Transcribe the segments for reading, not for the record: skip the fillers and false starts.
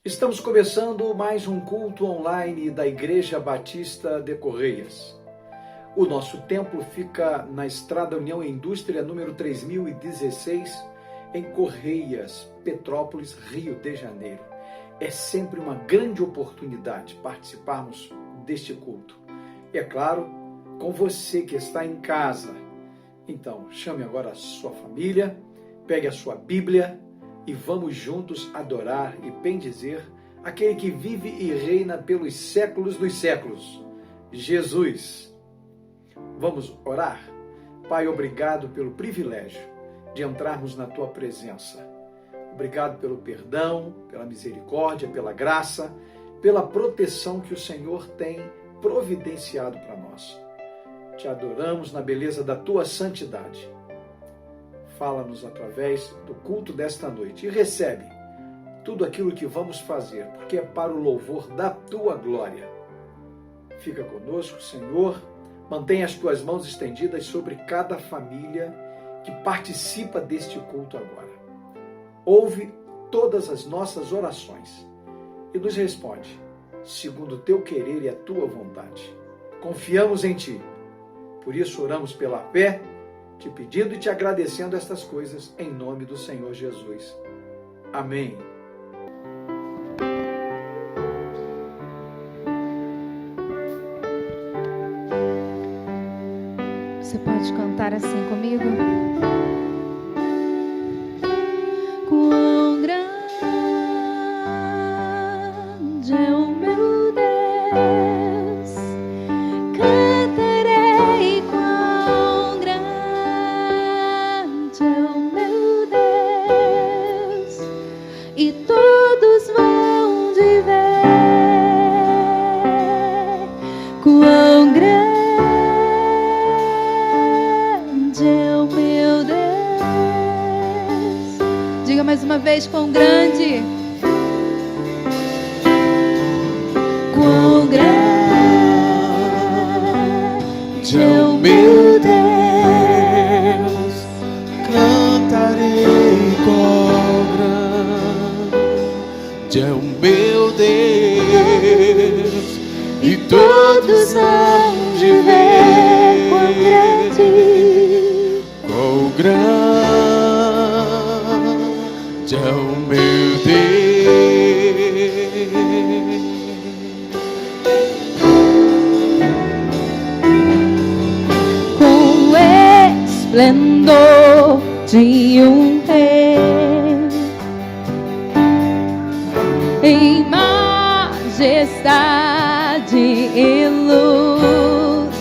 Estamos começando mais um culto online da Igreja Batista de Correias. O nosso templo fica na Estrada União e Indústria, número 3016, em Correias, Petrópolis, Rio de Janeiro. É sempre uma grande oportunidade participarmos deste culto. E é claro, com você que está em casa. Então, chame agora a sua família, pegue a sua Bíblia e vamos juntos adorar e bendizer aquele que vive e reina pelos séculos dos séculos, Jesus. Vamos orar? Pai, obrigado pelo privilégio de entrarmos na Tua presença. Obrigado pelo perdão, pela misericórdia, pela graça, pela proteção que o Senhor tem providenciado para nós. Te adoramos na beleza da Tua santidade. Fala-nos através do culto desta noite e recebe tudo aquilo que vamos fazer, porque é para o louvor da Tua glória. Fica conosco, Senhor, mantenha as Tuas mãos estendidas sobre cada família que participa deste culto agora. Ouve todas as nossas orações e nos responde, segundo o Teu querer e a Tua vontade. Confiamos em Ti, por isso oramos pela fé, te pedindo e te agradecendo estas coisas, em nome do Senhor Jesus. Amém. Você pode cantar assim comigo? Quão grande é o meu Deus, cantarei quão grande é o meu Deus, e todos vão de ver quão grande é o meu Deus. Diga mais uma vez, quão grande. Quão grande é o meu Deus, cantarei quão grande é o meu Deus, e todos hão de ver quão grande é o meu Deus. Com esplendor de um rei, em majestade e luz,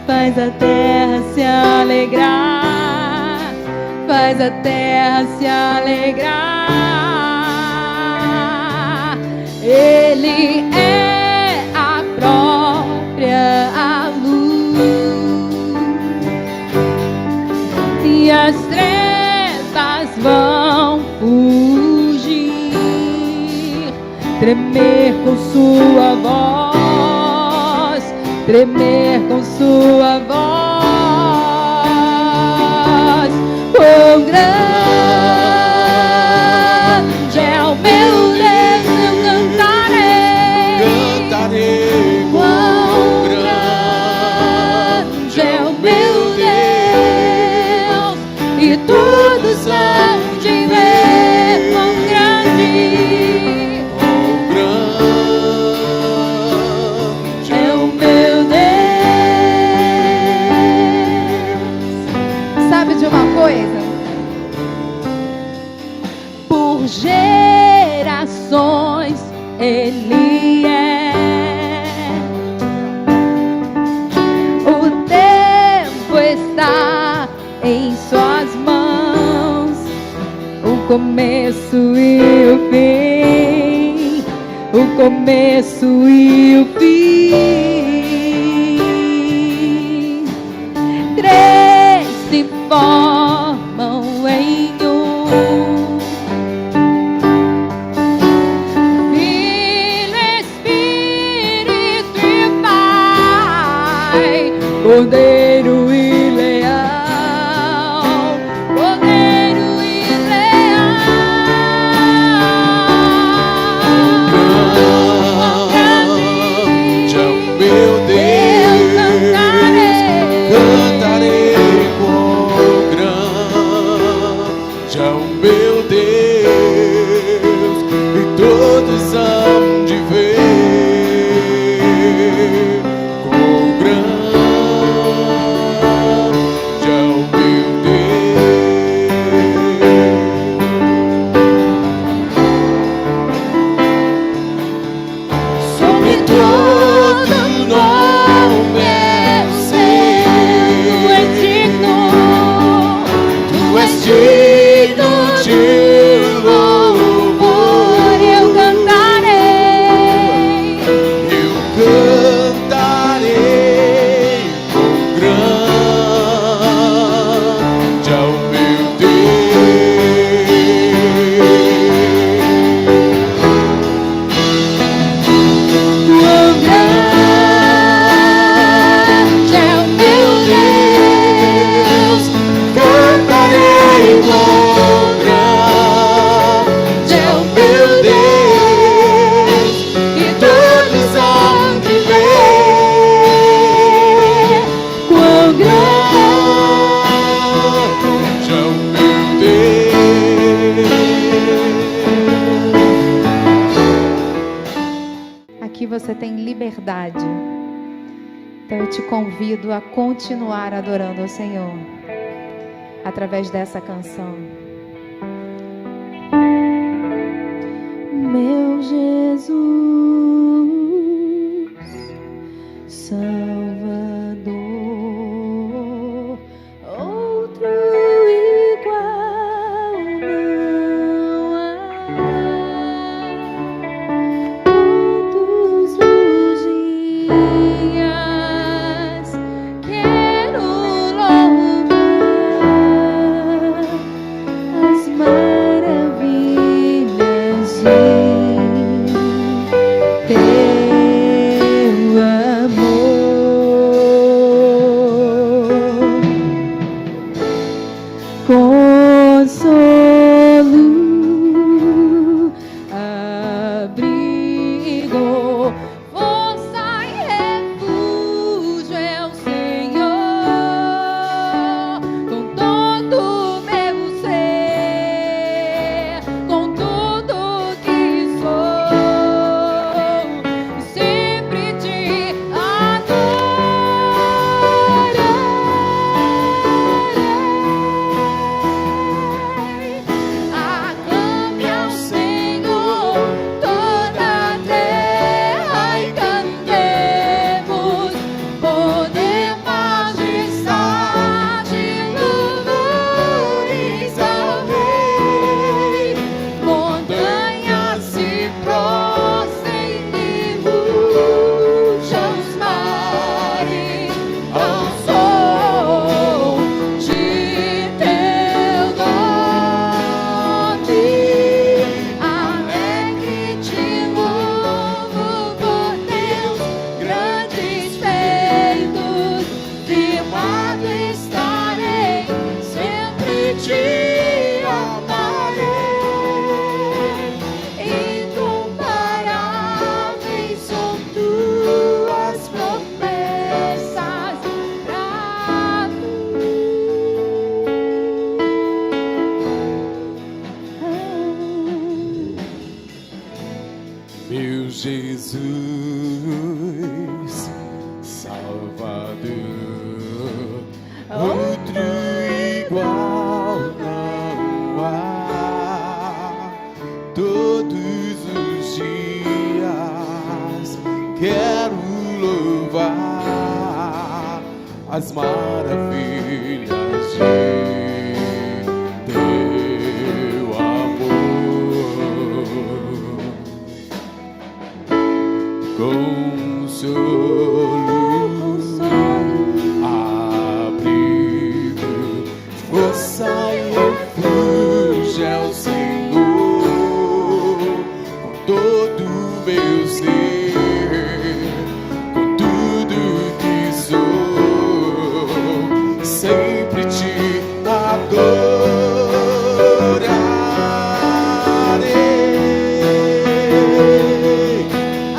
faz a terra se alegrar, faz a terra se alegrar. Ele é a própria luz, e as trevas vão fugir, tremer com sua voz, tremer com sua voz. Quão grande é o meu Deus, eu cantarei. Cantarei Quão grande é o meu Deus, e todos hão de ver quão grande é o meu Deus. Sabe de uma coisa? Por gerações Ele é. O tempo está em Suas mãos, o começo e o fim, o começo e o fim. Três se formam em um, Filho, Espírito e Pai, Cordeiro e Leão, Cordeiro e Leão. aqui você tem liberdade. Então eu te convido a continuar adorando ao Senhor através dessa canção. Meu Jesus, Salvador, outro igual não há. Todos os dias quero louvar as maravilhas de teu amor, consolo, abrigo, força e refúgio é o Senhor, com todo o meu ser, com tudo que sou, sempre te adorarei. Aclame ao Senhor toda a terra e cantemos, poder, majestade, louvores ao Rei. Montanhas se prostrem e rujam os mares ao som de teu nome. Alegre te louvo por teus grandes feitos, firmado estarei, sempre te amarei. Incomparáveis são tuas promessas pra mim. Meu Jesus, Salvador, outro igual não há. Todos os dias quero louvar as maravilhas de teu amor. Consolo, abrigo, força e refúgio é o Senhor, com todo o meu ser, com tudo que sou, sempre te adorarei.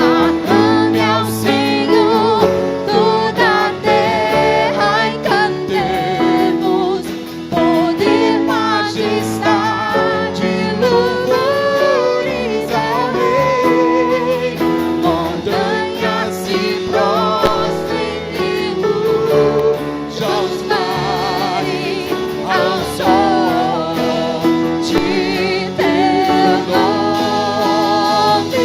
Aclame ao Senhor toda a terra e cantemos, poder, majestade, louvores ao Rei. Montanhas se prostrem e rujam os mares ao som de teu nome.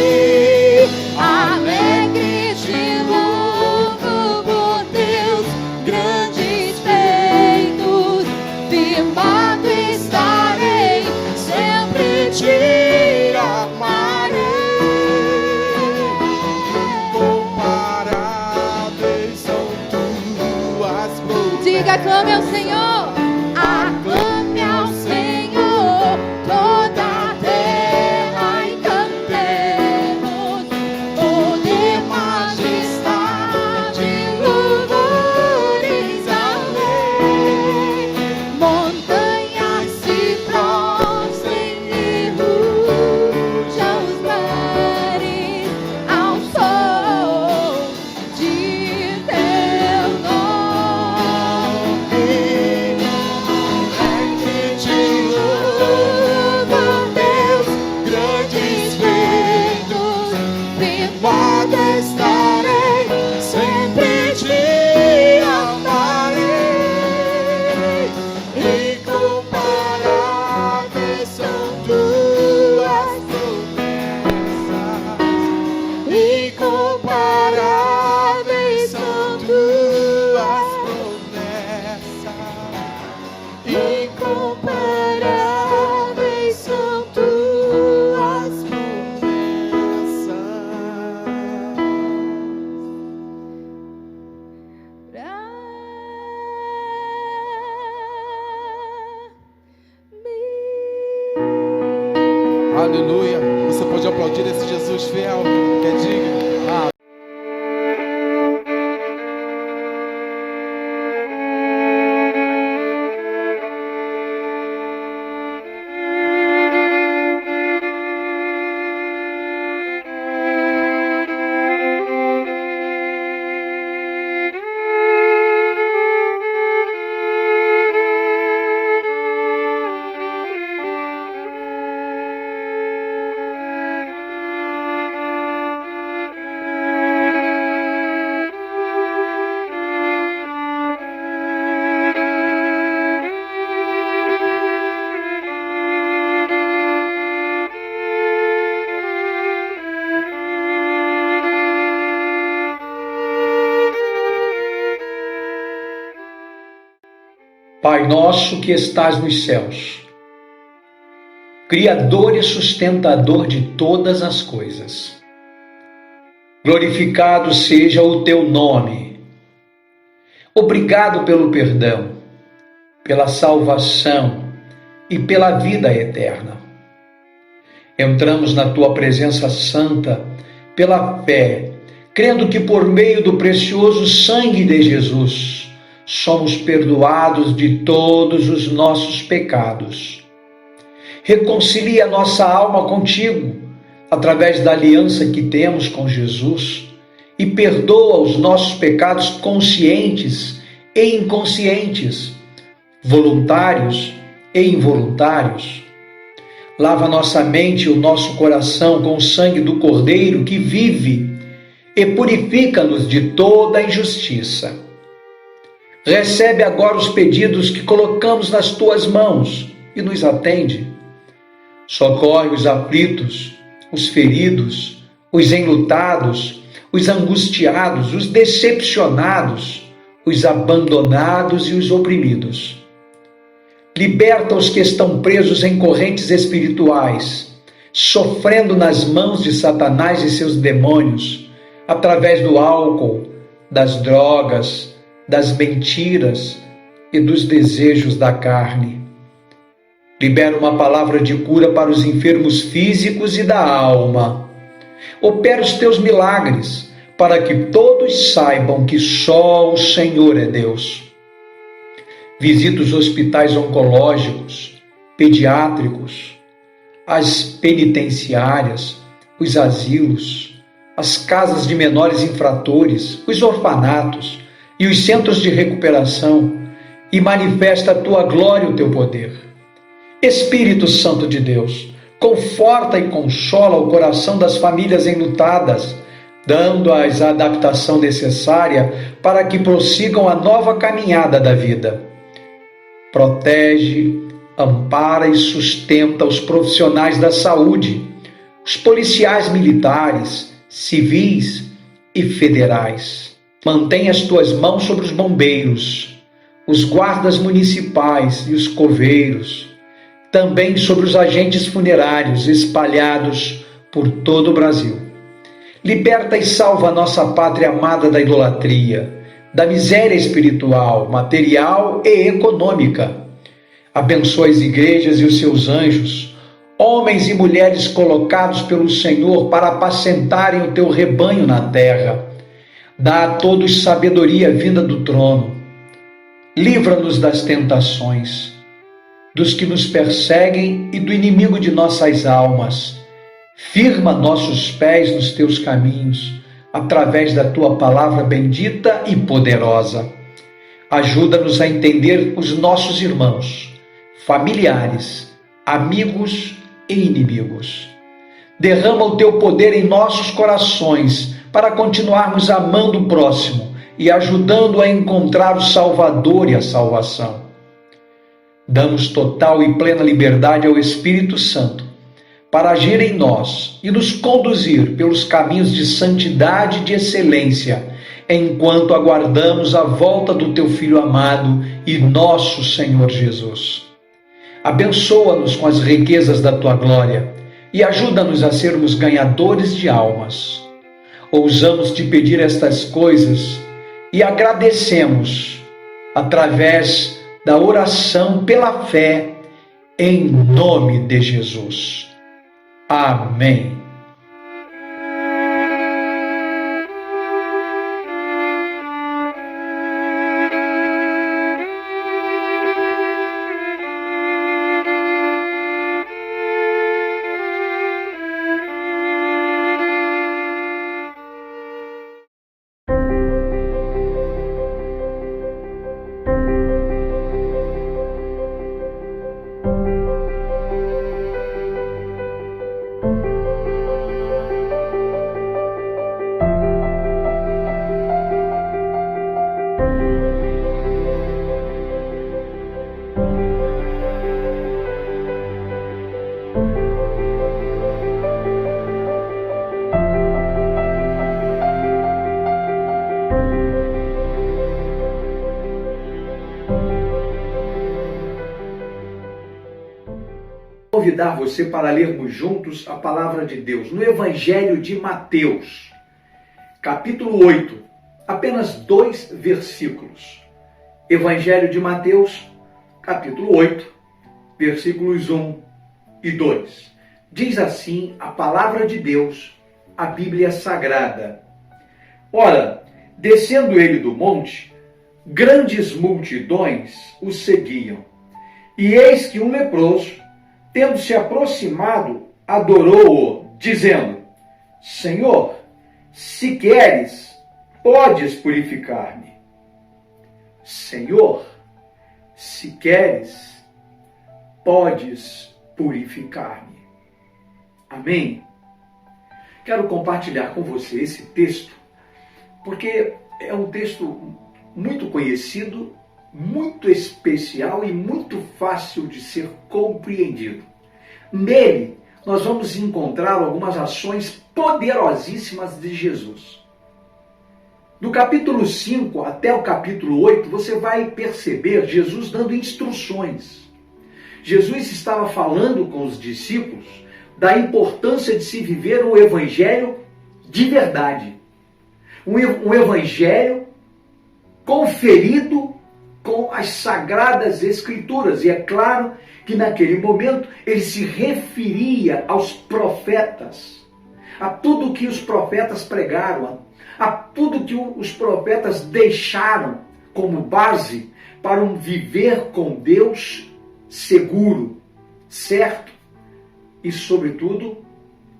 Alegre te louvo por teus grandes feitos, firmado estarei, sempre te amarei. Incomparáveis são tuas promessas. Diga, aclame ao Senhor. Aclame ao Senhor toda a terra e cantemos, poder, majestade, louvores ao Rei. Montanhas se prostrem e rujam os mares ao som de teu nome. Alegre te louvo, Deus, grandes feitos, firmado que é digno. Pai nosso que estás nos céus, Criador e sustentador de todas as coisas, glorificado seja o teu nome. Obrigado pelo perdão, pela salvação e pela vida eterna. Entramos na tua presença santa pela fé, crendo que por meio do precioso sangue de Jesus, somos perdoados de todos os nossos pecados. Reconcilia nossa alma contigo, através da aliança que temos com Jesus, e perdoa os nossos pecados conscientes e inconscientes, voluntários e involuntários. Lava nossa mente e o nosso coração com o sangue do Cordeiro que vive e purifica-nos de toda injustiça. Recebe agora os pedidos que colocamos nas tuas mãos e nos atende. Socorre os aflitos, os feridos, os enlutados, os angustiados, os decepcionados, os abandonados e os oprimidos. Liberta os que estão presos em correntes espirituais, sofrendo nas mãos de Satanás e seus demônios, através do álcool, das drogas, das mentiras e dos desejos da carne. Libera uma palavra de cura para os enfermos físicos e da alma. Opera os teus milagres, para que todos saibam que só o Senhor é Deus. Visita os hospitais oncológicos, pediátricos, as penitenciárias, os asilos, as casas de menores infratores, os orfanatos e os centros de recuperação, e manifesta a tua glória e o teu poder. Espírito Santo de Deus, conforta e consola o coração das famílias enlutadas, dando-as a adaptação necessária para que prossigam a nova caminhada da vida. Protege, ampara e sustenta os profissionais da saúde, os policiais militares, civis e federais. Mantém as tuas mãos sobre os bombeiros, os guardas municipais e os coveiros, também sobre os agentes funerários espalhados por todo o Brasil. Liberta e salva a nossa pátria amada da idolatria, da miséria espiritual, material e econômica. Abençoa as igrejas e os seus anjos, homens e mulheres colocados pelo Senhor para apacentarem o teu rebanho na terra. Dá a todos sabedoria vinda do trono. Livra-nos das tentações, dos que nos perseguem e do inimigo de nossas almas. Firma nossos pés nos teus caminhos, através da tua palavra bendita e poderosa. Ajuda-nos a entender os nossos irmãos, familiares, amigos e inimigos. Derrama o teu poder em nossos corações, para continuarmos amando o próximo e ajudando a encontrar o Salvador e a salvação. Damos total e plena liberdade ao Espírito Santo para agir em nós e nos conduzir pelos caminhos de santidade e de excelência, enquanto aguardamos a volta do teu Filho amado e nosso Senhor Jesus. Abençoa-nos com as riquezas da tua glória e ajuda-nos a sermos ganhadores de almas. Ousamos te pedir estas coisas e agradecemos através da oração pela fé, em nome de Jesus. Amém. convidar você para lermos juntos a palavra de Deus no Evangelho de Mateus, capítulo 8, apenas 2 versículos. Evangelho de Mateus, capítulo 8, versículos 1 e 2. Diz assim a palavra de Deus, a Bíblia Sagrada. Ora, descendo ele do monte, grandes multidões o seguiam. E eis que um leproso, tendo se aproximado, adorou-o, dizendo: Senhor, se queres, podes purificar-me. Senhor, se queres, podes purificar-me. Amém? Quero compartilhar com você esse texto, porque é um texto muito conhecido, muito especial e muito fácil de ser compreendido. Nele, nós vamos encontrar algumas ações poderosíssimas de Jesus. Do capítulo 5 até o capítulo 8, você vai perceber Jesus dando instruções. Jesus estava falando com os discípulos da importância de se viver um evangelho de verdade. Um evangelho conferido com as Sagradas Escrituras. E é claro que naquele momento ele se referia aos profetas, a tudo que os profetas pregaram, a tudo que os profetas deixaram como base para um viver com Deus seguro, certo e, sobretudo,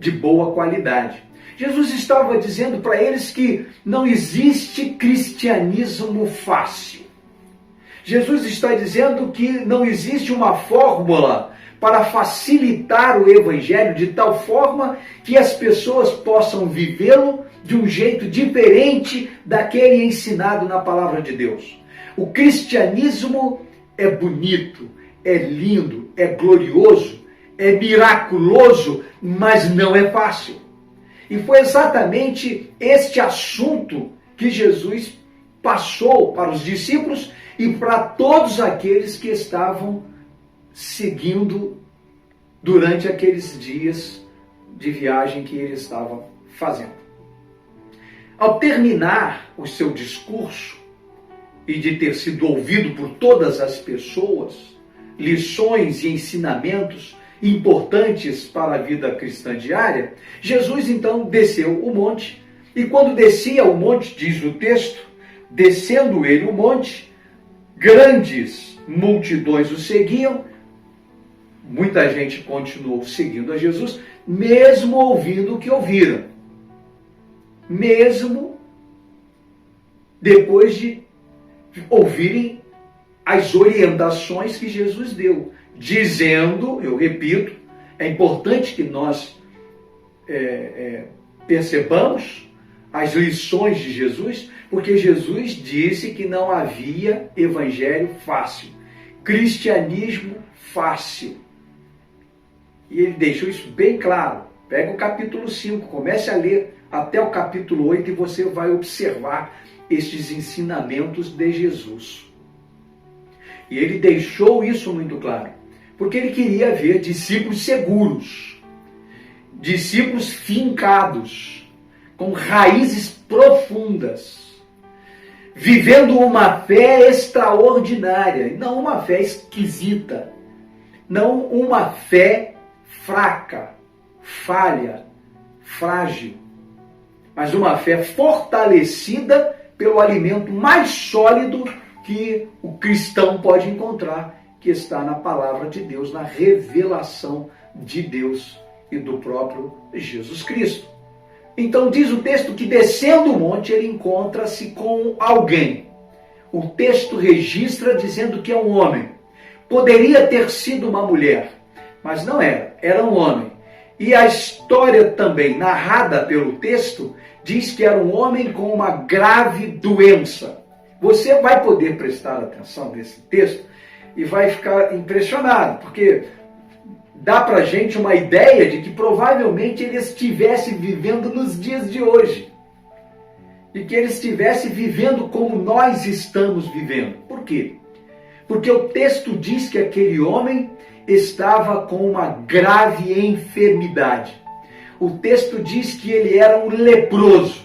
de boa qualidade. Jesus estava dizendo para eles que não existe cristianismo fácil. Jesus está dizendo que não existe uma fórmula para facilitar o evangelho de tal forma que as pessoas possam vivê-lo de um jeito diferente daquele ensinado na palavra de Deus. O cristianismo é bonito, é lindo, é glorioso, é miraculoso, mas não é fácil. E foi exatamente este assunto que Jesus passou para os discípulos e para todos aqueles que estavam seguindo durante aqueles dias de viagem que ele estava fazendo. Ao terminar o seu discurso e de ter sido ouvido por todas as pessoas, lições e ensinamentos importantes para a vida cristã diária, Jesus então desceu o monte, e quando descia o monte, diz o texto, descendo ele o monte, grandes multidões o seguiam. Muita gente continuou seguindo a Jesus, mesmo ouvindo o que ouviram. Mesmo depois de ouvirem as orientações que Jesus deu. Dizendo, eu repito, é importante que nós percebamos as lições de Jesus, porque Jesus disse que não havia evangelho fácil, cristianismo fácil. E ele deixou isso bem claro. Pega o capítulo 5, comece a ler até o capítulo 8 e você vai observar estes ensinamentos de Jesus. E ele deixou isso muito claro, porque ele queria ver discípulos seguros, discípulos fincados, com raízes profundas, vivendo uma fé extraordinária, não uma fé esquisita, não uma fé fraca, falha, frágil, mas uma fé fortalecida pelo alimento mais sólido que o cristão pode encontrar, que está na palavra de Deus, na revelação de Deus e do próprio Jesus Cristo. Então diz o texto que descendo o monte ele encontra-se com alguém. O texto registra dizendo que é um homem. Poderia ter sido uma mulher, mas não era, era um homem. E a história também narrada pelo texto diz que era um homem com uma grave doença. Você vai poder prestar atenção nesse texto e vai ficar impressionado, porque dá para a gente uma ideia de que provavelmente ele estivesse vivendo nos dias de hoje. E que ele estivesse vivendo como nós estamos vivendo. Por quê? Porque o texto diz que aquele homem, estava com uma grave enfermidade. O texto diz que ele era um leproso,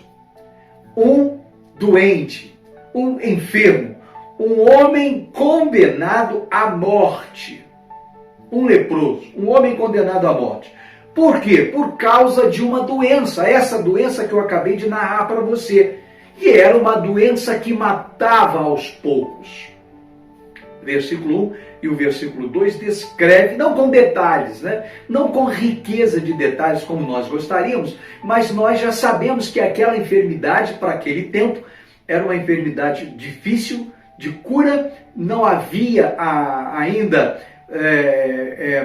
um doente, um enfermo, um homem condenado à morte. Um leproso, um homem condenado à morte. Por quê? Por causa de uma doença, essa doença que eu acabei de narrar para você. E era uma doença que matava aos poucos. Versículo 1 e o versículo 2 descreve, não com detalhes, não com riqueza de detalhes como nós gostaríamos, mas nós já sabemos que aquela enfermidade, para aquele tempo, era uma enfermidade difícil de cura, não havia ainda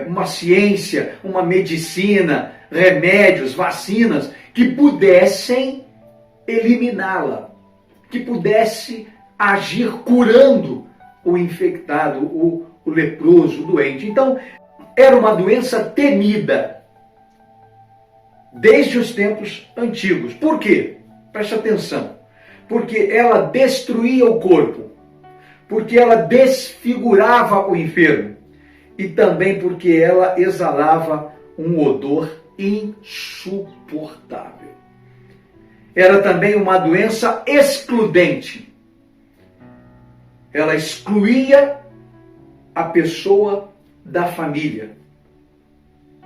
uma ciência, uma medicina, remédios, vacinas que pudessem eliminá-la, que pudesse agir curando o infectado, o leproso, o doente. Então, era uma doença temida desde os tempos antigos. Por quê? Preste atenção. Porque ela destruía o corpo, porque ela desfigurava o enfermo e também porque ela exalava um odor insuportável. Era também uma doença excludente. Ela excluía a pessoa da família.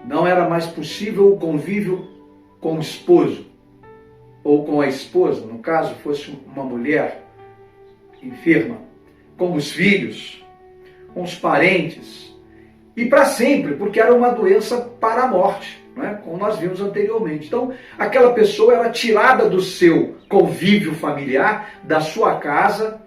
Não era mais possível o convívio com o esposo ou com a esposa, no caso fosse uma mulher enferma, com os filhos, com os parentes, e para sempre, porque era uma doença para a morte, como nós vimos anteriormente. Então, aquela pessoa era tirada do seu convívio familiar, da sua casa,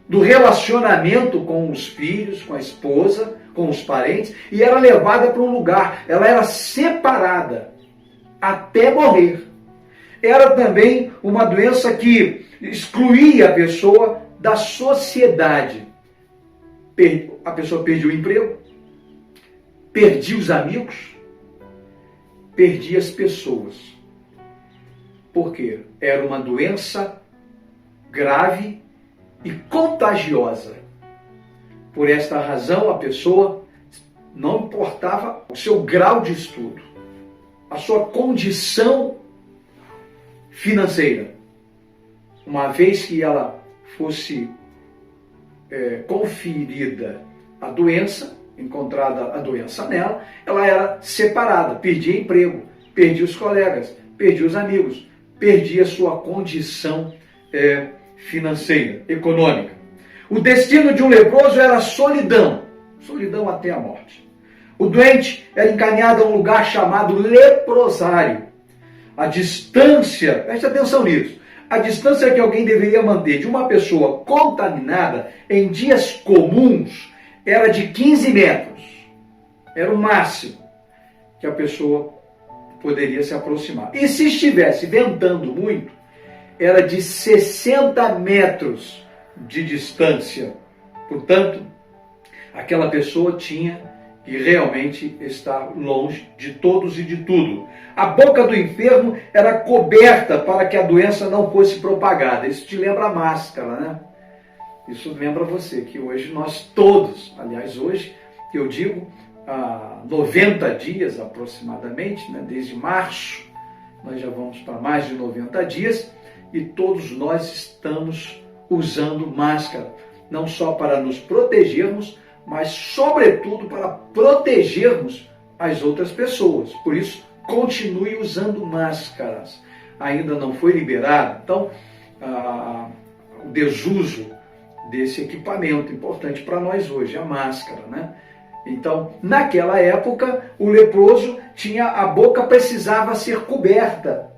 do relacionamento com os filhos, com a esposa, com os parentes, e era levada para um lugar, ela era separada até morrer. Era também uma doença que excluía a pessoa da sociedade. A pessoa perdia o emprego, perdia os amigos, perdia as pessoas. Por quê? Era uma doença grave e contagiosa. Por esta razão, a pessoa, não importava o seu grau de estudo, a sua condição financeira, uma vez que ela fosse conferida a doença, encontrada a doença nela, ela era separada, perdia emprego, perdia os colegas, perdia os amigos, perdia sua condição financeira, econômica. O destino de um leproso era solidão, solidão até a morte. O doente era encaminhado a um lugar chamado leprosário. A distância, preste atenção nisso, a distância que alguém deveria manter de uma pessoa contaminada em dias comuns era de 15 metros. Era o máximo que a pessoa poderia se aproximar. E se estivesse ventando muito, era de 60 metros de distância. Portanto, aquela pessoa tinha que realmente estar longe de todos e de tudo. A boca do enfermo era coberta para que a doença não fosse propagada. Isso te lembra a máscara, Isso lembra você que hoje nós todos, aliás, hoje, que eu digo, há 90 dias aproximadamente, desde março, nós já vamos para mais de 90 dias, e todos nós estamos usando máscara, não só para nos protegermos, mas sobretudo para protegermos as outras pessoas. Por isso, continue usando máscaras. Ainda não foi liberado, então, o desuso desse equipamento importante para nós hoje, a máscara, Então, naquela época, o leproso a boca precisava ser coberta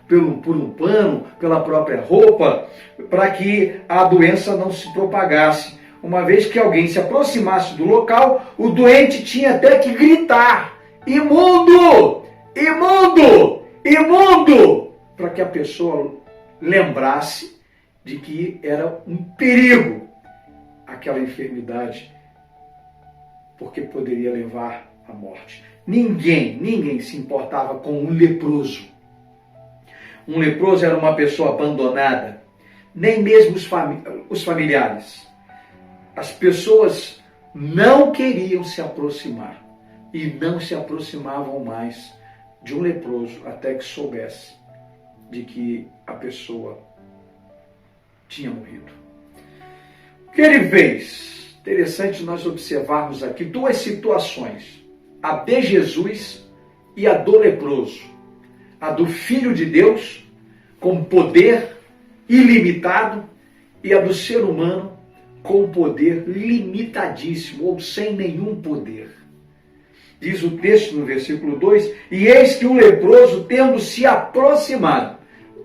por um pano, pela própria roupa, para que a doença não se propagasse. Uma vez que alguém se aproximasse do local, o doente tinha até que gritar: imundo! Imundo! Imundo! Para que a pessoa lembrasse de que era um perigo aquela enfermidade, porque poderia levar à morte. Ninguém se importava com um leproso. Um leproso era uma pessoa abandonada, nem mesmo os familiares. As pessoas não queriam se aproximar e não se aproximavam mais de um leproso até que soubesse de que a pessoa tinha morrido. O que ele fez? Interessante nós observarmos aqui duas situações: a de Jesus e a do leproso. A do Filho de Deus, com poder ilimitado, e a do ser humano, com poder limitadíssimo, ou sem nenhum poder. Diz o texto no versículo 2, e eis que um leproso, tendo se aproximado.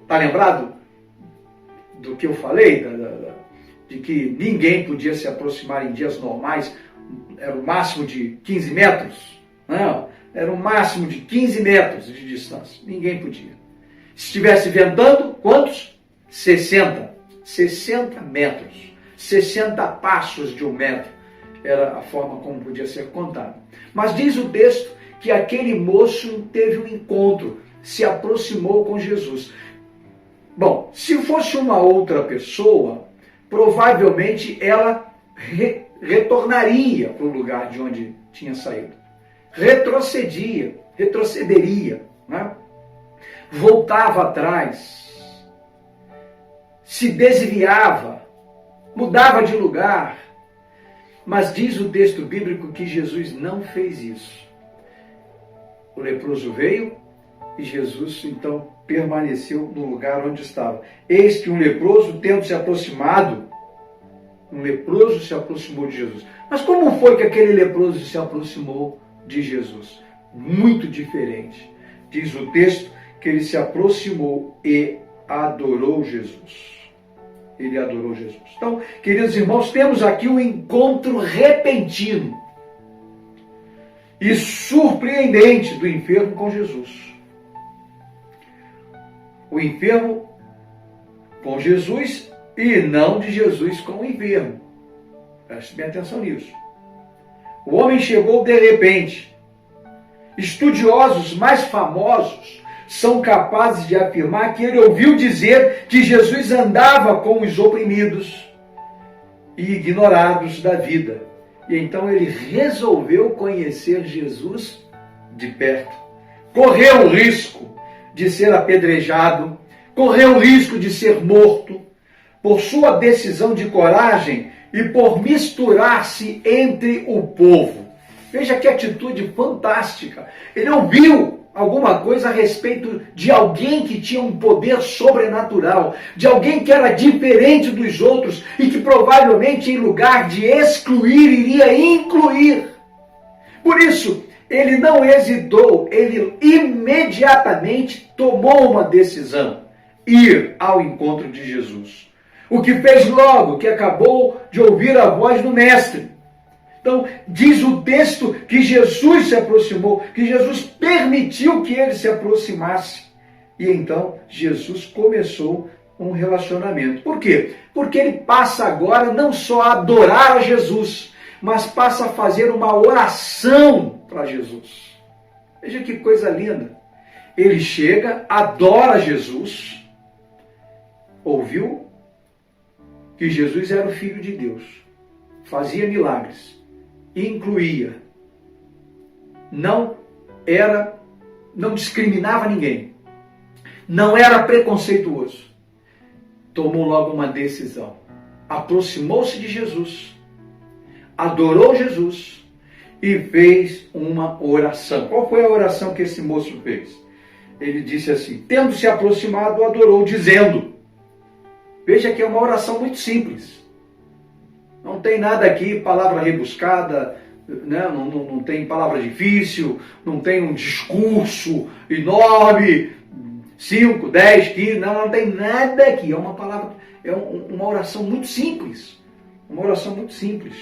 Está lembrado do que eu falei? De que ninguém podia se aproximar em dias normais, era o máximo de 15 metros? Não, era o máximo de 15 metros de distância. Ninguém podia. Se estivesse ventando, quantos? 60. 60 metros. 60 passos de 1 metro. Era a forma como podia ser contado. Mas diz o texto que aquele moço teve um encontro, se aproximou com Jesus. Bom, se fosse uma outra pessoa, provavelmente ela retornaria para o lugar de onde tinha saído. Retrocederia, né? Voltava atrás, se desviava, mudava de lugar. Mas diz o texto bíblico que Jesus não fez isso. O leproso veio e Jesus então permaneceu no lugar onde estava. Eis que um leproso, tendo se aproximado, um leproso se aproximou de Jesus. Mas como foi que aquele leproso se aproximou de Jesus? Muito diferente. Diz o texto que ele se aproximou e adorou Jesus. Ele adorou Jesus. Então, queridos irmãos, temos aqui um encontro repentino e surpreendente do enfermo com Jesus. O enfermo com Jesus e não de Jesus com o enfermo. Preste bem atenção nisso. O homem chegou de repente. Estudiosos mais famosos são capazes de afirmar que ele ouviu dizer que Jesus andava com os oprimidos e ignorados da vida. E então ele resolveu conhecer Jesus de perto. Correu o risco de ser apedrejado, correu o risco de ser morto, por sua decisão de coragem e por misturar-se entre o povo. Veja que atitude fantástica. Ele ouviu alguma coisa a respeito de alguém que tinha um poder sobrenatural, de alguém que era diferente dos outros e que provavelmente, em lugar de excluir, iria incluir. Por isso, ele não hesitou, ele imediatamente tomou uma decisão: ir ao encontro de Jesus. O que fez logo que acabou de ouvir a voz do Mestre. Então, diz o texto que Jesus se aproximou, que Jesus permitiu que ele se aproximasse. E então, Jesus começou um relacionamento. Por quê? Porque ele passa agora não só a adorar a Jesus, mas passa a fazer uma oração para Jesus. Veja que coisa linda. Ele chega, adora Jesus, ouviu que Jesus era o Filho de Deus, fazia milagres, incluía, não discriminava ninguém, não era preconceituoso. Tomou logo uma decisão, aproximou-se de Jesus, adorou Jesus e fez uma oração. Qual foi a oração que esse moço fez? Ele disse assim: tendo se aproximado, adorou, dizendo. Veja que é uma oração muito simples. Não tem nada aqui, palavra rebuscada, né? Não tem palavra difícil, não tem um discurso enorme, 5, 10, 15, não tem nada aqui. É uma palavra, uma oração muito simples. Uma oração muito simples.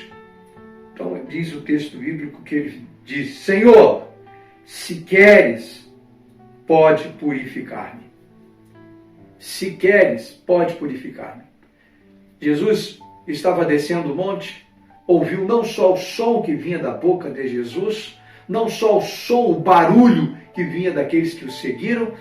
Então diz o texto bíblico que ele diz: Senhor, se queres, pode purificar-me. Se queres, pode purificar-me. Jesus estava descendo o monte, ouviu não só o som que vinha da boca de Jesus, não só o som, o barulho que vinha daqueles que o seguiram,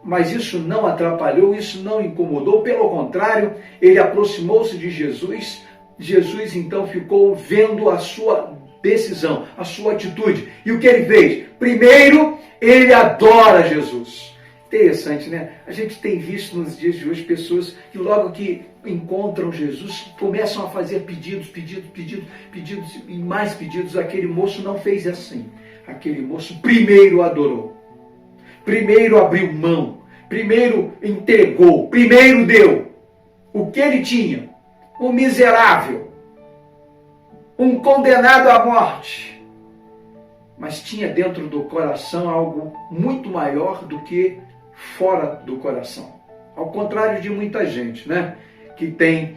mas isso não atrapalhou, isso não incomodou, pelo contrário, ele aproximou-se de Jesus, Jesus então ficou vendo a sua decisão, a sua atitude. E o que ele fez? Primeiro, ele adora Jesus. Interessante, né? A gente tem visto nos dias de hoje pessoas que logo que encontram Jesus começam a fazer pedidos e mais pedidos. Aquele moço não fez assim. Aquele moço primeiro adorou. Primeiro abriu mão. Primeiro entregou. Primeiro deu. O que ele tinha? Um miserável. Um condenado à morte. Mas tinha dentro do coração algo muito maior do que fora do coração. Ao contrário de muita gente, né? Que tem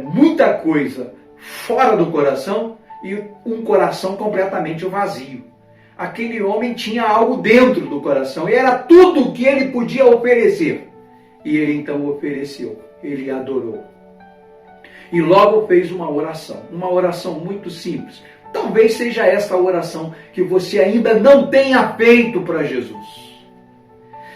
muita coisa fora do coração e um coração completamente vazio. Aquele homem tinha algo dentro do coração e era tudo o que ele podia oferecer. E ele então ofereceu, ele adorou. E logo fez uma oração muito simples. Talvez seja esta oração que você ainda não tenha feito para Jesus.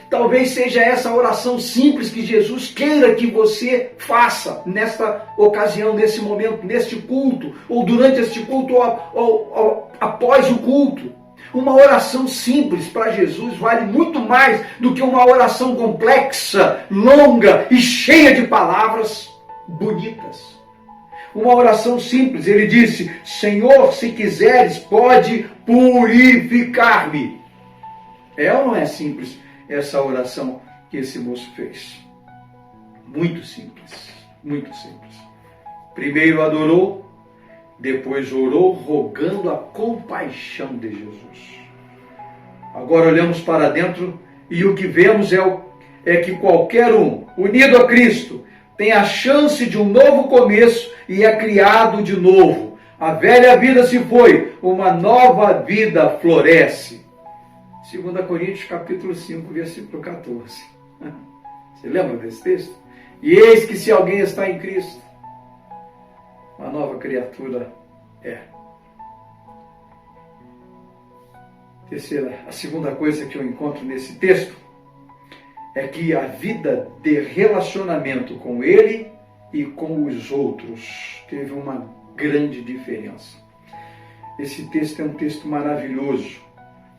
Talvez seja essa oração simples que Jesus queira que você faça nesta ocasião, nesse momento, neste culto, ou durante este culto, ou após o culto. Uma oração simples para Jesus vale muito mais do que uma oração complexa, longa e cheia de palavras bonitas. Uma oração simples, ele disse: Senhor, se quiseres, pode purificar-me. É ou não é simples essa oração que esse moço fez? Muito simples, muito simples. Primeiro adorou, depois orou, rogando a compaixão de Jesus. Agora olhamos para dentro e o que vemos é que qualquer um, unido a Cristo, tem a chance de um novo começo e é criado de novo. A velha vida se foi, uma nova vida floresce. 2 Coríntios capítulo 5, versículo 14. Você lembra desse texto? E eis que se alguém está em Cristo, uma nova criatura é. A segunda coisa que eu encontro nesse texto é que a vida de relacionamento com Ele e com os outros teve uma grande diferença. Esse texto é um texto maravilhoso,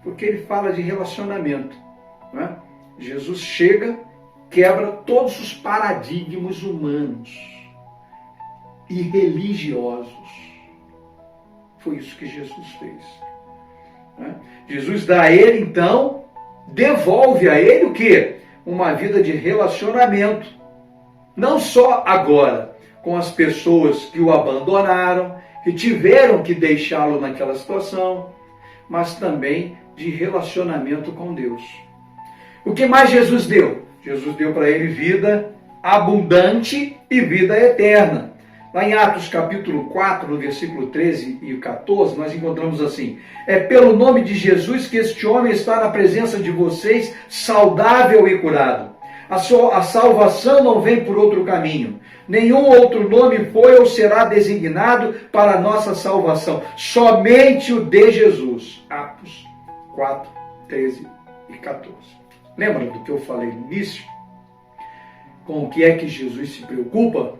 porque ele fala de relacionamento, não é? Jesus chega, quebra todos os paradigmas humanos e religiosos. Foi isso que Jesus fez. Não é? Jesus dá a ele, então, devolve a ele o quê? Uma vida de relacionamento. Não só agora com as pessoas que o abandonaram, que tiveram que deixá-lo naquela situação, mas também de relacionamento com Deus. O que mais Jesus deu? Jesus deu para ele vida abundante e vida eterna. Lá em Atos capítulo 4, no versículo 13 e 14, nós encontramos assim: é pelo nome de Jesus que este homem está na presença de vocês, saudável e curado. A salvação não vem por outro caminho. Nenhum outro nome foi ou será designado para a nossa salvação. Somente o de Jesus. Atos 4, 13 e 14. Lembra do que eu falei no início? Com o que é que Jesus se preocupa?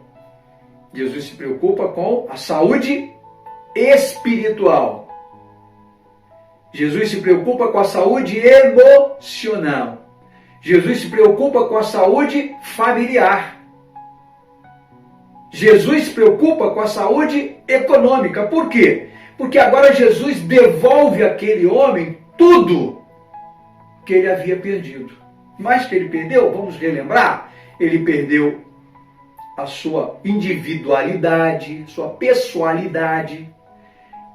Jesus se preocupa com a saúde espiritual. Jesus se preocupa com a saúde emocional. Jesus se preocupa com a saúde familiar. Jesus se preocupa com a saúde econômica. Por quê? Porque agora Jesus devolve àquele homem tudo que ele havia perdido. Mas que ele perdeu, vamos relembrar, ele perdeu a sua individualidade, sua pessoalidade,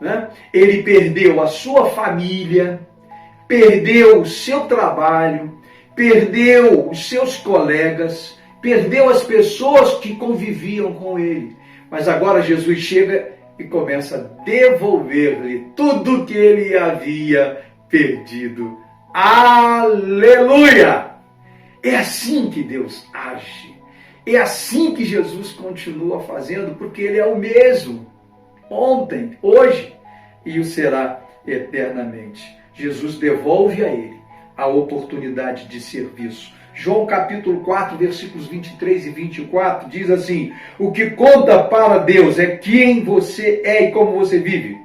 né? Ele perdeu a sua família, perdeu o seu trabalho, perdeu os seus colegas, perdeu as pessoas que conviviam com ele. Mas agora Jesus chega e começa a devolver-lhe tudo que ele havia perdido. Aleluia! É assim que Deus age. É assim que Jesus continua fazendo, porque Ele é o mesmo, ontem, hoje, e o será eternamente. Jesus devolve a ele a oportunidade de serviço, João capítulo 4, versículos 23 e 24, diz assim: o que conta para Deus é quem você é e como você vive.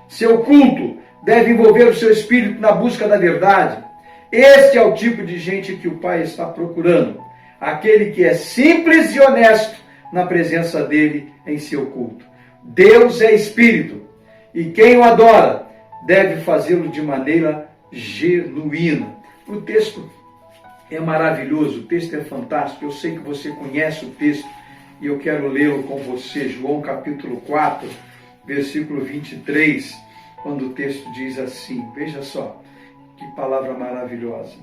Seu culto deve envolver o seu espírito na busca da verdade. Este é o tipo de gente que o Pai está procurando. Aquele que é simples e honesto na presença dele em seu culto. Deus é espírito, e quem o adora deve fazê-lo de maneira genuína. O texto é maravilhoso, o texto é fantástico. Eu sei que você conhece o texto e eu quero lê-lo com você. João capítulo 4, versículo 23, quando o texto diz assim, veja só, que palavra maravilhosa.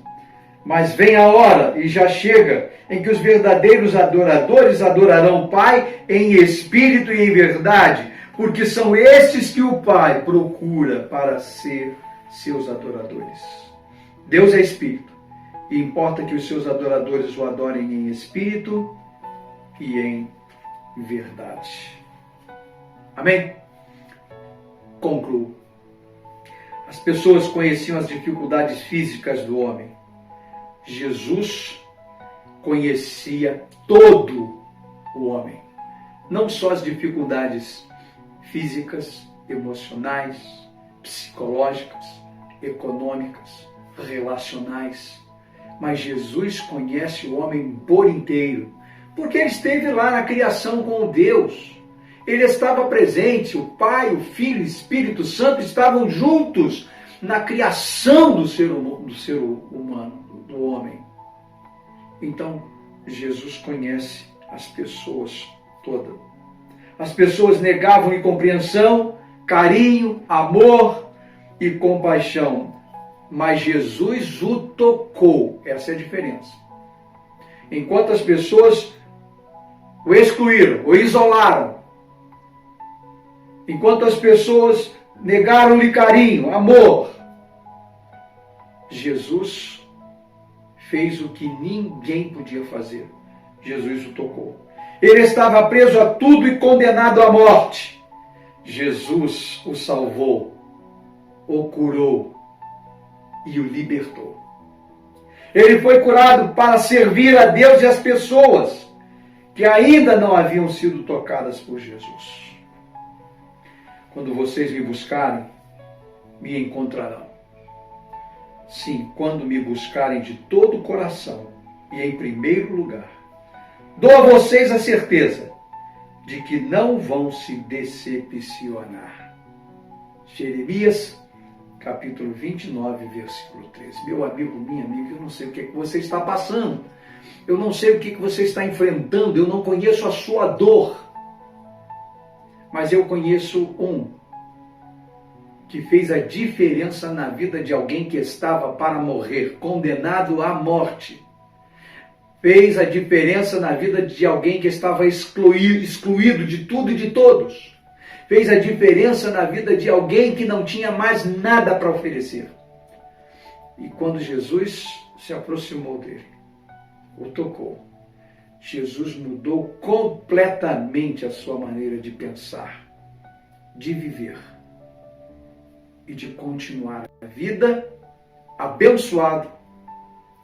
Mas vem a hora, e já chega, em que os verdadeiros adoradores adorarão o Pai em espírito e em verdade, porque são estes que o Pai procura para ser seus adoradores. Deus é espírito, e importa que os seus adoradores o adorem em espírito e em verdade. Amém? Concluo. As pessoas conheciam as dificuldades físicas do homem. Jesus conhecia todo o homem, não só as dificuldades físicas, emocionais, psicológicas, econômicas, relacionais, mas Jesus conhece o homem por inteiro, porque ele esteve lá na criação com Deus. Ele estava presente, o Pai, o Filho e o Espírito Santo estavam juntos na criação do ser humano, do homem. Então, Jesus conhece as pessoas todas. As pessoas negavam incompreensão, carinho, amor e compaixão, mas Jesus o tocou. Essa é a diferença. Enquanto as pessoas o excluíram, o isolaram, enquanto as pessoas negaram-lhe carinho, amor, Jesus fez o que ninguém podia fazer. Jesus o tocou. Ele estava preso a tudo e condenado à morte. Jesus o salvou, o curou e o libertou. Ele foi curado para servir a Deus e as pessoas que ainda não haviam sido tocadas por Jesus. Quando vocês me buscarem, me encontrarão. Sim, quando me buscarem de todo o coração e em primeiro lugar, dou a vocês a certeza de que não vão se decepcionar. Jeremias, capítulo 29, versículo 13. Meu amigo, minha amiga, eu não sei o que você está passando. Eu não sei o que você está enfrentando. Eu não conheço a sua dor. Mas eu conheço um que fez a diferença na vida de alguém que estava para morrer, condenado à morte. Fez a diferença na vida de alguém que estava excluído de tudo e de todos. Fez a diferença na vida de alguém que não tinha mais nada para oferecer. E quando Jesus se aproximou dele, o tocou, Jesus mudou completamente a sua maneira de pensar, de viver e de continuar a vida abençoado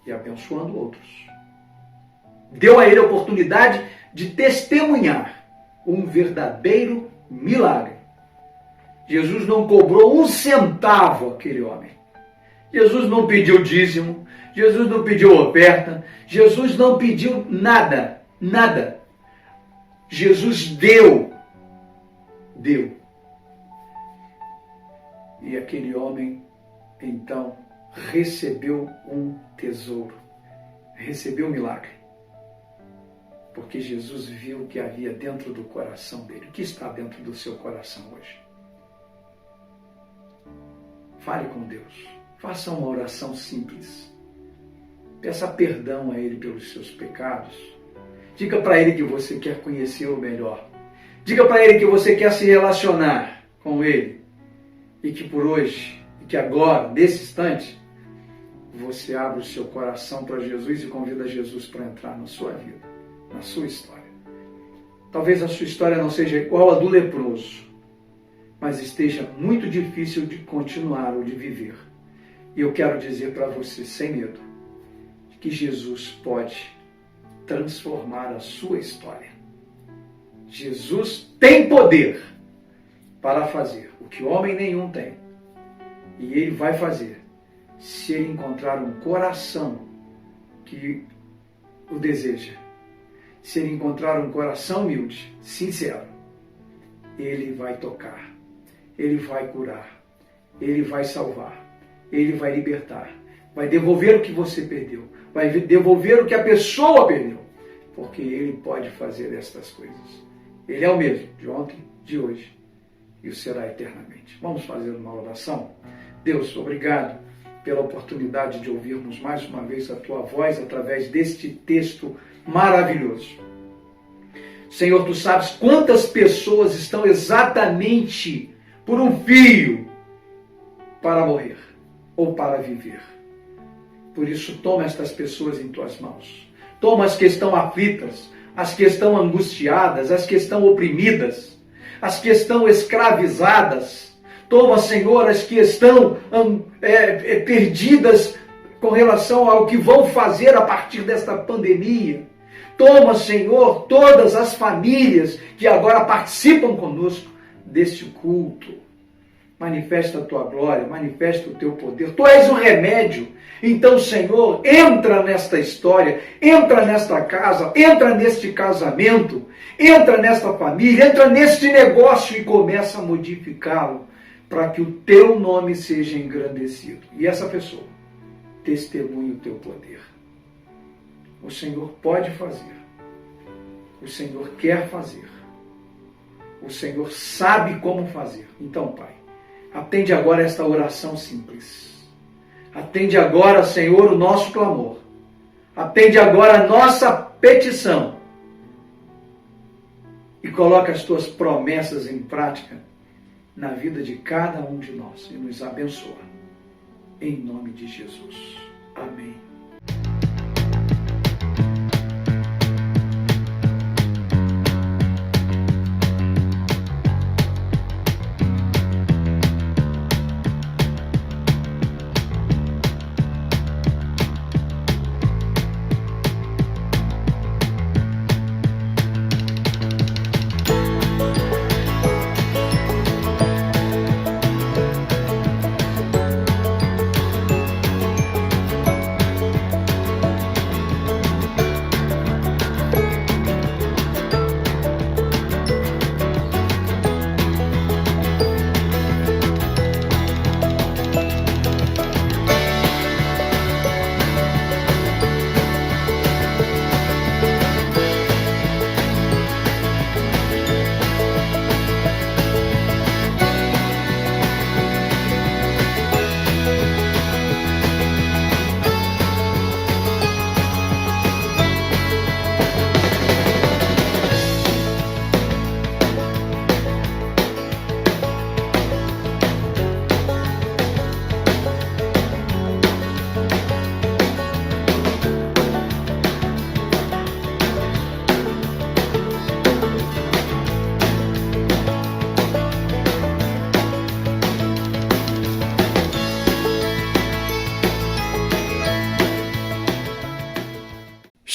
e abençoando outros. Deu a ele a oportunidade de testemunhar um verdadeiro milagre. Jesus não cobrou um centavo àquele homem. Jesus não pediu dízimo, Jesus não pediu oferta, Jesus não pediu nada, nada. Jesus deu. E aquele homem, então, recebeu um tesouro, recebeu um milagre. Porque Jesus viu o que havia dentro do coração dele. O que está dentro do seu coração hoje? Fale com Deus. Faça uma oração simples. Peça perdão a Ele pelos seus pecados. Diga para Ele que você quer conhecê-lo melhor. Diga para Ele que você quer se relacionar com Ele. E que por hoje, e que agora, nesse instante, você abre o seu coração para Jesus e convida Jesus para entrar na sua vida, na sua história. Talvez a sua história não seja igual a do leproso, mas esteja muito difícil de continuar ou de viver. E eu quero dizer para você, sem medo, que Jesus pode transformar a sua história. Jesus tem poder para fazer o que homem nenhum tem. E ele vai fazer se ele encontrar um coração que o deseja. Se ele encontrar um coração humilde, sincero, ele vai tocar, ele vai curar, ele vai salvar, ele vai libertar, vai devolver o que você perdeu, vai devolver o que a pessoa perdeu, porque ele pode fazer estas coisas. Ele é o mesmo, de ontem, de hoje, e o será eternamente. Vamos fazer uma oração? Deus, obrigado pela oportunidade de ouvirmos mais uma vez a Tua voz através deste texto maravilhoso. Senhor, Tu sabes quantas pessoas estão exatamente por um fio para morrer ou para viver. Por isso, toma estas pessoas em Tuas mãos. Toma as que estão aflitas, as que estão angustiadas, as que estão oprimidas, as que estão escravizadas. Toma, Senhor, as que estão perdidas com relação ao que vão fazer a partir desta pandemia. Toma, Senhor, todas as famílias que agora participam conosco deste culto. Manifesta a Tua glória, manifesta o Teu poder. Tu és o remédio. Então, Senhor, entra nesta história, entra nesta casa, entra neste casamento, entra nesta família, entra neste negócio e começa a modificá-lo para que o Teu nome seja engrandecido. E essa pessoa testemunhe o Teu poder. O Senhor pode fazer. O Senhor quer fazer. O Senhor sabe como fazer. Então, Pai, atende agora esta oração simples. Atende agora, Senhor, o nosso clamor. Atende agora a nossa petição. E coloca as Tuas promessas em prática na vida de cada um de nós. E nos abençoa. Em nome de Jesus. Amém.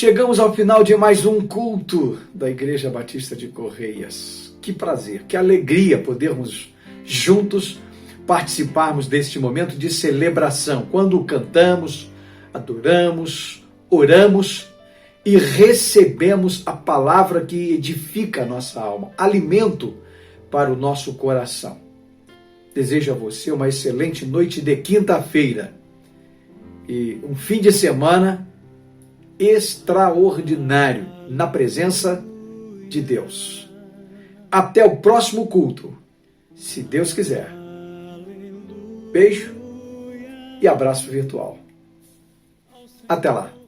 Chegamos ao final de mais um culto da Igreja Batista de Correias. Que prazer, que alegria podermos juntos participarmos deste momento de celebração, quando cantamos, adoramos, oramos e recebemos a palavra que edifica a nossa alma, alimento para o nosso coração. Desejo a você uma excelente noite de quinta-feira e um fim de semana extraordinário na presença de Deus. Até o próximo culto, se Deus quiser. Beijo e abraço virtual. Até lá.